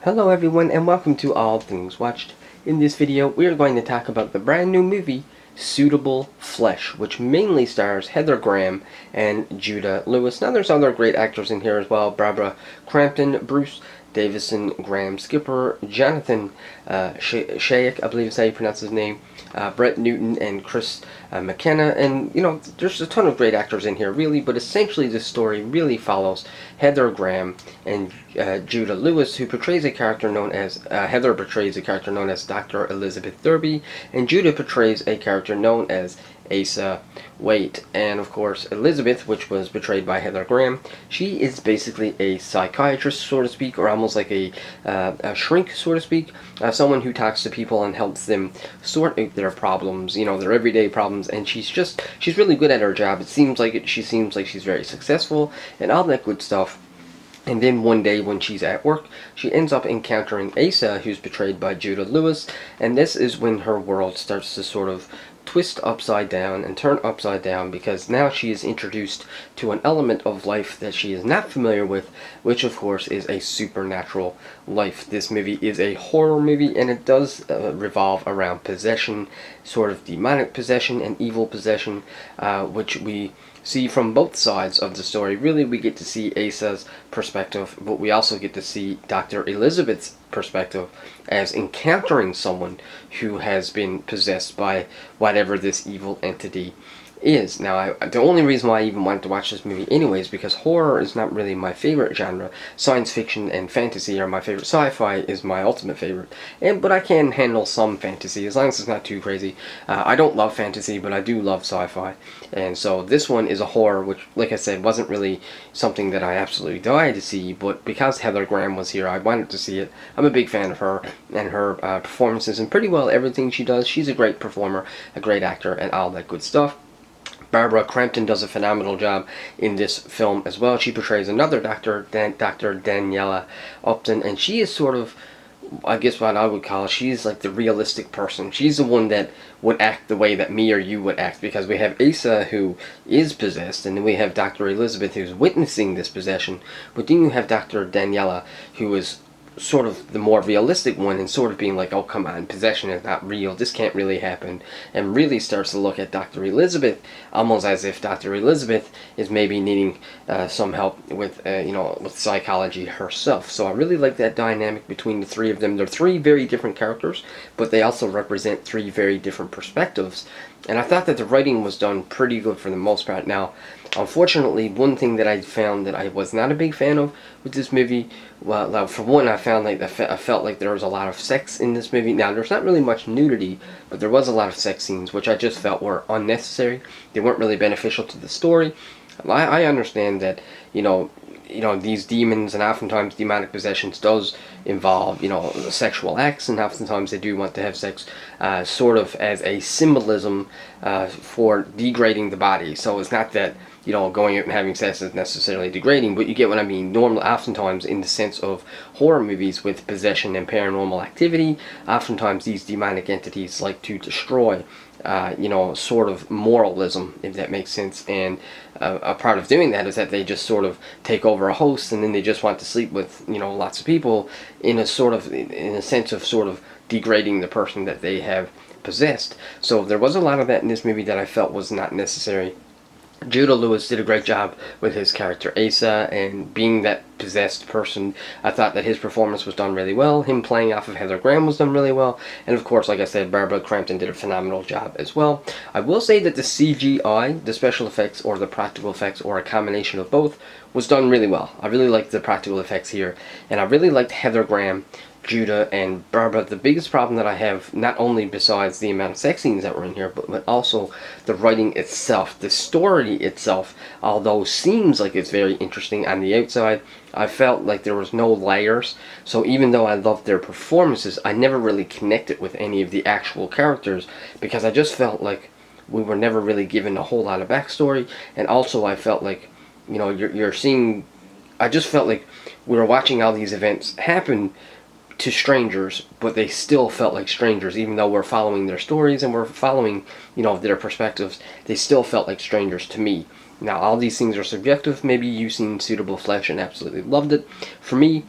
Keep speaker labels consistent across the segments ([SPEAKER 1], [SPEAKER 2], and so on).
[SPEAKER 1] Hello everyone and welcome to All Things Watched. In this video we are going to talk about the brand new movie Suitable Flesh, which mainly stars Heather Graham and Judah Lewis. Now there's other great actors in here as well: Barbara Crampton, Bruce Davison, Graham Skipper, Jonathan Shaik, I believe is how you pronounce his name, Brett Newton, and Chris McKenna. And there's a ton of great actors in here really, but essentially this story really follows Heather Graham and Judah Lewis, who portrays a character known as Heather portrays a character known as Dr. Elizabeth Derby, and Judah portrays a character known as Asa Waite. And of course Elizabeth, which was portrayed by Heather Graham, she is basically a psychiatrist, so to speak, or almost like a shrink, so to speak, someone who talks to people and helps them sort out their problems, their everyday problems. And she's really good at her job. She seems like she's very successful and all that good stuff. And then one day when she's at work, she ends up encountering Asa, who's portrayed by Judah Lewis, and this is when her world starts to sort of twist upside down and turn upside down, because now she is introduced to an element of life that she is not familiar with, which of course is a supernatural life. This movie is a horror movie, and it does revolve around possession, sort of demonic possession and evil possession, which we see from both sides of the story. Really, we get to see Asa's perspective, but we also get to see Dr. Elizabeth's perspective as encountering someone who has been possessed by whatever this evil entity is. Now, the only reason why I even wanted to watch this movie anyways, because horror is not really my favorite genre. Science fiction and fantasy are my favorite. Sci-fi is my ultimate favorite. But I can handle some fantasy, as long as it's not too crazy. I don't love fantasy, but I do love sci-fi. And so this one is a horror, which, like I said, wasn't really something that I absolutely died to see, but because Heather Graham was here, I wanted to see it. I'm a big fan of her and her performances, and pretty well everything she does. She's a great performer, a great actor, and all that good stuff. Barbara Crampton does a phenomenal job in this film as well. She portrays another doctor, Dr. Daniela Upton, and she is sort of, I guess what I would call, she's like the realistic person. She's the one that would act the way that me or you would act, because we have Asa, who is possessed, and then we have Dr. Elizabeth, who's witnessing this possession, but then you have Dr. Daniela, who is sort of the more realistic one, and sort of being like, oh come on, possession is not real, this can't really happen, and really starts to look at Dr. Elizabeth almost as if Dr. Elizabeth is maybe needing some help with with psychology herself. So I really like that dynamic between the three of them. They're three very different characters, but they also represent three very different perspectives, and I thought that the writing was done pretty good for the most part. Now, unfortunately, one thing that I found that I was not a big fan of with this movie, well, for one, I felt like there was a lot of sex in this movie. Now, there's not really much nudity, but there was a lot of sex scenes, which I just felt were unnecessary. They weren't really beneficial to the story. I understand that, these demons and oftentimes demonic possessions does involve, sexual acts, and oftentimes they do want to have sex sort of as a symbolism for degrading the body. So it's not that, going out and having sex is necessarily degrading, but you get what I mean. Normally, oftentimes in the sense of horror movies with possession and paranormal activity, oftentimes these demonic entities like to destroy sort of moralism, if that makes sense. And a part of doing that is that they just sort of take over a host, and then they just want to sleep with, lots of people in a sense of sort of degrading the person that they have possessed. So there was a lot of that in this movie that I felt was not necessary. Judah Lewis did a great job with his character Asa, and being that possessed person, I thought that his performance was done really well. Him playing off of Heather Graham was done really well, and of course, like I said, Barbara Crampton did a phenomenal job as well. I will say that the CGI, the special effects, or the practical effects, or a combination of both, was done really well. I really liked the practical effects here, and I really liked Heather Graham, Judah, and Barbara. The biggest problem that I have, not only besides the amount of sex scenes that were in here, but also the writing itself. The story itself, although seems like it's very interesting on the outside, I felt like there was no layers. So even though I loved their performances, I never really connected with any of the actual characters, because I just felt like we were never really given a whole lot of backstory. And also I felt like, you're seeing, I just felt like we were watching all these events happen to strangers, but they still felt like strangers. Even though we're following their stories and we're following, their perspectives, they still felt like strangers to me. Now, all these things are subjective. Maybe you've seen Suitable Flesh and absolutely loved it. For me,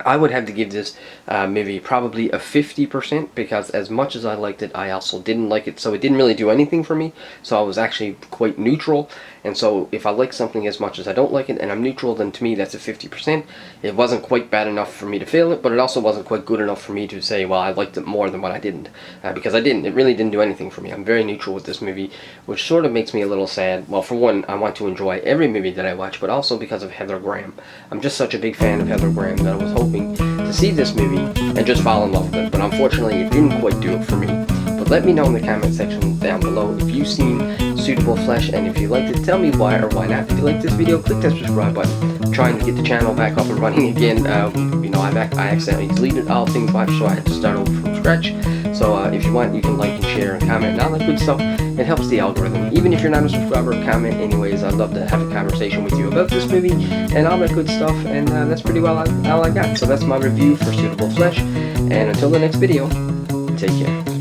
[SPEAKER 1] I would have to give this movie probably a 50%, because as much as I liked it, I also didn't like it, so it didn't really do anything for me. So I was actually quite neutral, and so if I like something as much as I don't like it and I'm neutral, then to me that's a 50%. It wasn't quite bad enough for me to fail it, but it also wasn't quite good enough for me to say, well, I liked it more than what I didn't, because I didn't. It really didn't do anything for me. I'm very neutral with this movie, which sort of makes me a little sad. Well, for one, I want to enjoy every movie that I watch, but also because of Heather Graham. I'm just such a big fan of Heather Graham that I was hoping to see this movie and just fall in love with it, but unfortunately it didn't quite do it for me. But let me know in the comment section down below if you've seen Suitable Flesh, and if you liked it, tell me why or why not. If you like this video, click that subscribe button. I'm trying to get the channel back up and running again. You know, I accidentally deleted All Things Watch, so I had to start over from scratch. So if you want, you can like and share and comment and all that good stuff. It helps the algorithm. Even if you're not a subscriber, comment anyways. I'd love to have a conversation with you about this movie and all that good stuff. And that's pretty well all I got. So that's my review for Suitable Flesh. And until the next video, take care.